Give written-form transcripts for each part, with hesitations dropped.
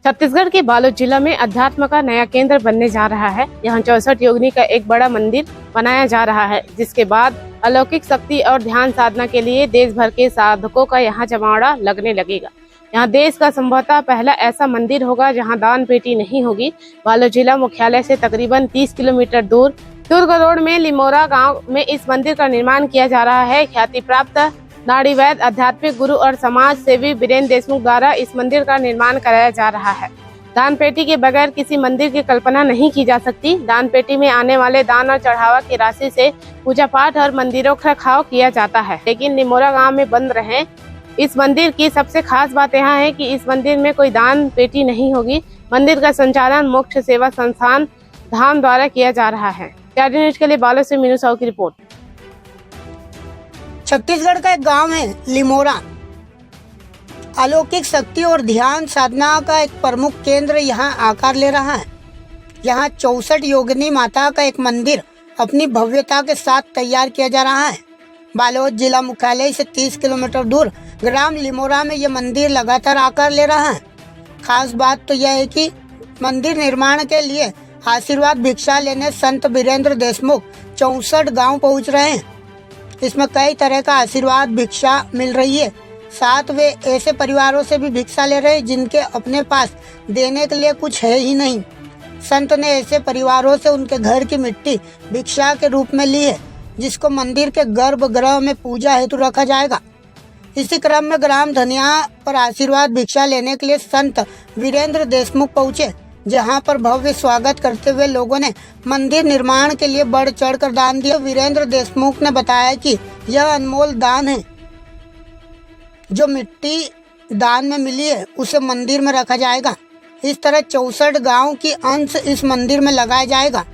छत्तीसगढ़ के बालोद जिला में अध्यात्म का नया केंद्र बनने जा रहा है। यहाँ 64 योगिनी का एक बड़ा मंदिर बनाया जा रहा है, जिसके बाद अलौकिक शक्ति और ध्यान साधना के लिए देश भर के साधकों का यहाँ जमावड़ा लगने लगेगा। यहाँ देश का संभवतः पहला ऐसा मंदिर होगा जहाँ दान पेटी नहीं होगी। बालोद जिला मुख्यालय से तकरीबन 30 किलोमीटर दूर दुर्ग रोड में लिमोरा गाँव में इस मंदिर का निर्माण किया जा रहा है। ख्याति प्राप्त नाड़ीवैद, आध्यात्मिक गुरु और समाज सेवी वीरेंद्र देशमुख द्वारा इस मंदिर का निर्माण कराया जा रहा है। दान पेटी के बगैर किसी मंदिर की कल्पना नहीं की जा सकती। दान पेटी में आने वाले दान और चढ़ावा की राशि से पूजा पाठ और मंदिरों का रखरखाव किया जाता है, लेकिन लिमोरा गांव में बंद रहे। इस मंदिर की सबसे खास बात यहाँ है कि इस मंदिर में कोई दान पेटी नहीं होगी। मंदिर का संचालन मोक्ष सेवा संस्थान धाम द्वारा किया जा रहा है। TRD न्यूज के लिए बालोद से मीनू साहू की रिपोर्ट। छत्तीसगढ़ का एक गांव है लिमोरा। अलौकिक शक्ति और ध्यान साधना का एक प्रमुख केंद्र यहाँ आकार ले रहा है। यहाँ 64 योगिनी माता का एक मंदिर अपनी भव्यता के साथ तैयार किया जा रहा है। बालोद जिला मुख्यालय से 30 किलोमीटर दूर ग्राम लिमोरा में ये मंदिर लगातार आकार ले रहा है। खास बात तो यह है कि मंदिर निर्माण के लिए आशीर्वाद भिक्षा लेने संत वीरेंद्र देशमुख 64 गांव पहुँच रहे हैं। इसमें कई तरह का आशीर्वाद भिक्षा मिल रही है। साथ वे ऐसे परिवारों से भी भिक्षा ले रहे हैं जिनके अपने पास देने के लिए कुछ है ही नहीं। संत ने ऐसे परिवारों से उनके घर की मिट्टी भिक्षा के रूप में ली है, जिसको मंदिर के गर्भगृह में पूजा हेतु रखा जाएगा। इसी क्रम में ग्राम धनिया पर आशीर्वाद भिक्षा लेने के लिए संत वीरेंद्र देशमुख पहुँचे, जहां पर भव्य स्वागत करते हुए लोगों ने मंदिर निर्माण के लिए बढ़ चढ़कर दान दिया। वीरेंद्र देशमुख ने बताया कि यह अनमोल दान है। जो मिट्टी दान में मिली है उसे मंदिर में रखा जाएगा। इस तरह 64 गांव की अंश इस मंदिर में लगाया जाएगा।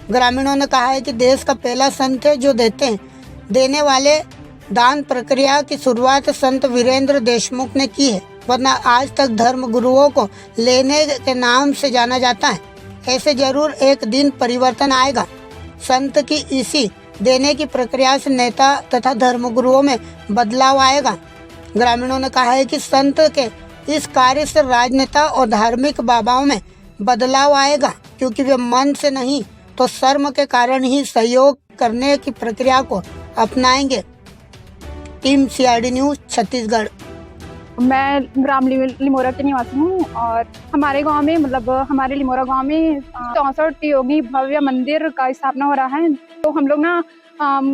ग्रामीणों ने कहा है कि देश का पहला संत है जो देते हैं। देने वाले दान प्रक्रिया की शुरुआत संत वीरेंद्र देशमुख ने की है, वरना आज तक धर्म गुरुओं को लेने के नाम से जाना जाता है। ऐसे जरूर एक दिन परिवर्तन आएगा। संत की इसी देने की प्रक्रिया से नेता तथा धर्म गुरुओं में बदलाव आएगा। ग्रामीणों ने कहा है कि संत के इस कार्य से राजनेता और धार्मिक बाबाओं में बदलाव आएगा, क्योंकि वे मन से नहीं तो शर्म के कारण ही सहयोग करने की प्रक्रिया को अपनाएंगे। Team CRD news Chhattisgarh. मैं ग्राम लिमोरा की निवासी हूँ और हमारे गांव में हमारे लिमोरा गांव में 64 योगी भव्य मंदिर का स्थापना हो रहा है। तो हम लोग ना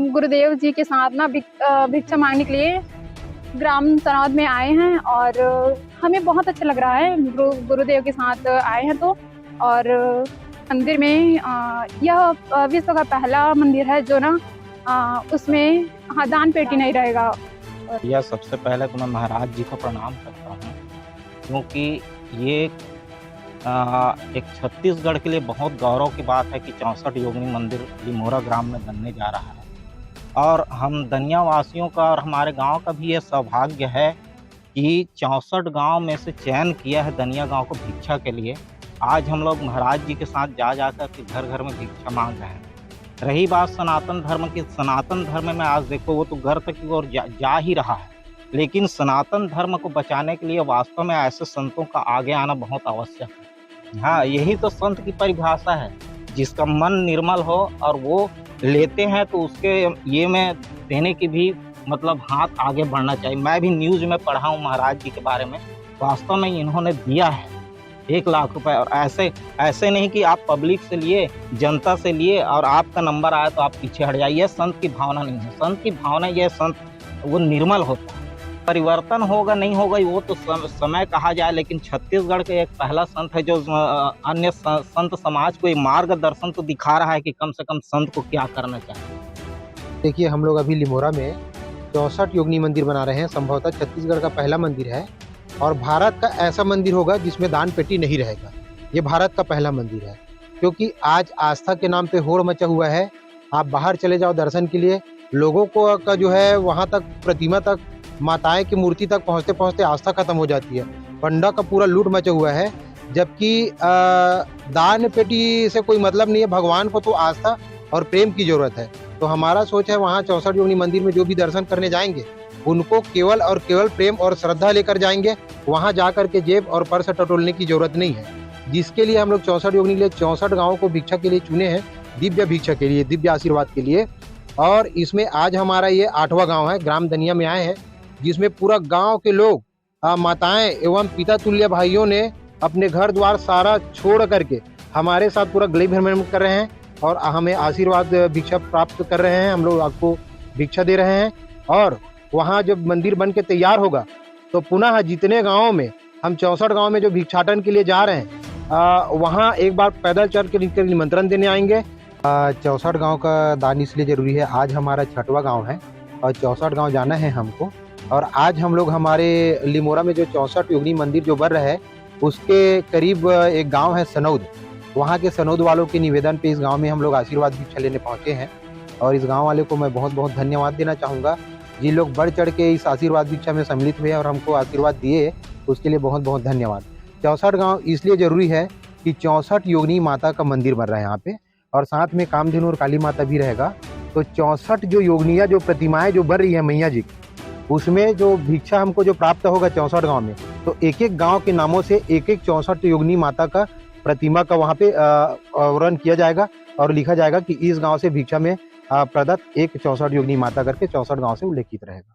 गुरुदेव जी के साथ ना भिक्षा मांगने के लिए ग्राम तनाव में आए हैं और हमें बहुत अच्छा लग रहा है। गुरुदेव के साथ आए हैं तो, और मंदिर में यह विश्व का पहला मंदिर है जो ना उसमें दान पेटी नहीं रहेगा। यह सबसे पहले तो मैं महाराज जी को प्रणाम करता हूँ, क्योंकि ये एक छत्तीसगढ़ के लिए बहुत गौरव की बात है कि 64 योगिनी मंदिर लिमोरा ग्राम में बनने जा रहा है। और हम दनिया वासियों का और हमारे गांव का भी ये सौभाग्य है कि 64 गांव में से चयन किया है दनिया गांव को भिक्षा के लिए। आज हम लोग महाराज जी के साथ जा कर के घर घर में भिक्षा मांग रहे हैं। रही बात सनातन धर्म की, सनातन धर्म में आज देखो वो तो घर तक की ओर जा ही रहा है, लेकिन सनातन धर्म को बचाने के लिए वास्तव में ऐसे संतों का आगे आना बहुत आवश्यक है। हाँ, यही तो संत की परिभाषा है, जिसका मन निर्मल हो और वो लेते हैं तो उसके ये में देने की भी हाथ आगे बढ़ना चाहिए। मैं भी न्यूज़ में पढ़ा हूँ महाराज जी के बारे में, वास्तव में इन्होंने दिया है 1 लाख रुपए। और ऐसे नहीं कि आप पब्लिक से लिए, जनता से लिए और आपका नंबर आया तो आप पीछे हट जाइए। संत की भावना नहीं है। संत की भावना ये संत वो निर्मल होता है। परिवर्तन होगा नहीं होगा वो तो समय कहा जाए, लेकिन छत्तीसगढ़ के एक पहला संत है जो अन्य संत समाज को मार्गदर्शन तो दिखा रहा है कि कम से कम संत को क्या करना चाहिए। देखिए, हम लोग अभी लिमोरा में 64 योगिनी मंदिर बना रहे हैं। संभवतः छत्तीसगढ़ का पहला मंदिर है और भारत का ऐसा मंदिर होगा जिसमें दान पेटी नहीं रहेगा। ये भारत का पहला मंदिर है, क्योंकि आज आस्था के नाम पे होड़ मचा हुआ है। आप बाहर चले जाओ दर्शन के लिए, लोगों को का जो है वहाँ तक प्रतिमा तक, माताएं की मूर्ति तक पहुँचते पहुँचते आस्था खत्म हो जाती है। पंडा का पूरा लूट मचा हुआ है, जबकि दान पेटी से कोई मतलब नहीं है। भगवान को तो आस्था और प्रेम की जरूरत है। तो हमारा सोच है वहाँ 64 योगिनी मंदिर में जो भी दर्शन करने जाएंगे उनको केवल और केवल प्रेम और श्रद्धा लेकर जाएंगे। वहां जाकर के जेब और पर्स टटोलने की जरूरत नहीं है, जिसके लिए हम लोग 64 योगिनी के लिए 64 गाँव को भिक्षा के लिए चुने हैं, दिव्य भिक्षा के लिए, दिव्य आशीर्वाद के लिए। और इसमें आज हमारा ये 8वां गाँव है, ग्राम दनिया में आए हैं, जिसमें पूरा गाँव के लोग, माताएं एवं पिता तुल्य भाइयों ने अपने घर द्वार सारा छोड़ करके हमारे साथ पूरा गली भ्रमण कर रहे हैं और हमें आशीर्वाद भिक्षा प्राप्त कर रहे हैं। हम लोग आपको भिक्षा दे रहे हैं और वहाँ जब मंदिर बन के तैयार होगा तो पुनः जितने गाँव में हम 64 गाँव में जो भिक्षाटन के लिए जा रहे हैं वहाँ एक बार पैदल चल के निमंत्रण देने आएंगे। 64 गाँव का दान इसलिए जरूरी है, आज हमारा 6वां गाँव है और 64 गाँव जाना है हमको। और आज हम लोग हमारे लिमोरा में जो 64 योगिनी मंदिर जो बन रहा है उसके करीब एक गांव है सनौद, वहां के सनौद वालों के निवेदन पे इस गांव में हम लोग आशीर्वाद भिक्षा लेने पहुंचे हैं। और इस गांव वाले को मैं बहुत बहुत धन्यवाद देना चाहूँगा, जिन लोग बढ़ चढ़ के इस आशीर्वाद भिक्षा में सम्मिलित हुए और हमको आशीर्वाद दिए, उसके लिए बहुत बहुत धन्यवाद। 64 गाँव इसलिए ज़रूरी है कि 64 योगिनी माता का मंदिर बन रहा है यहाँ पे, और साथ में कामधेनु और काली माता भी रहेगा। तो 64 जो योगिनियाँ जो प्रतिमाएँ जो बन रही है मैया जी, उसमें जो भिक्षा हमको जो प्राप्त होगा 64 गांव में, तो एक एक गांव के नामों से एक एक 64 योगिनी माता का प्रतिमा का वहां पे अवरण किया जाएगा और लिखा जाएगा कि इस गांव से भिक्षा में प्रदत्त एक 64 योगिनी माता करके 64 गांव से उल्लेखित रहेगा।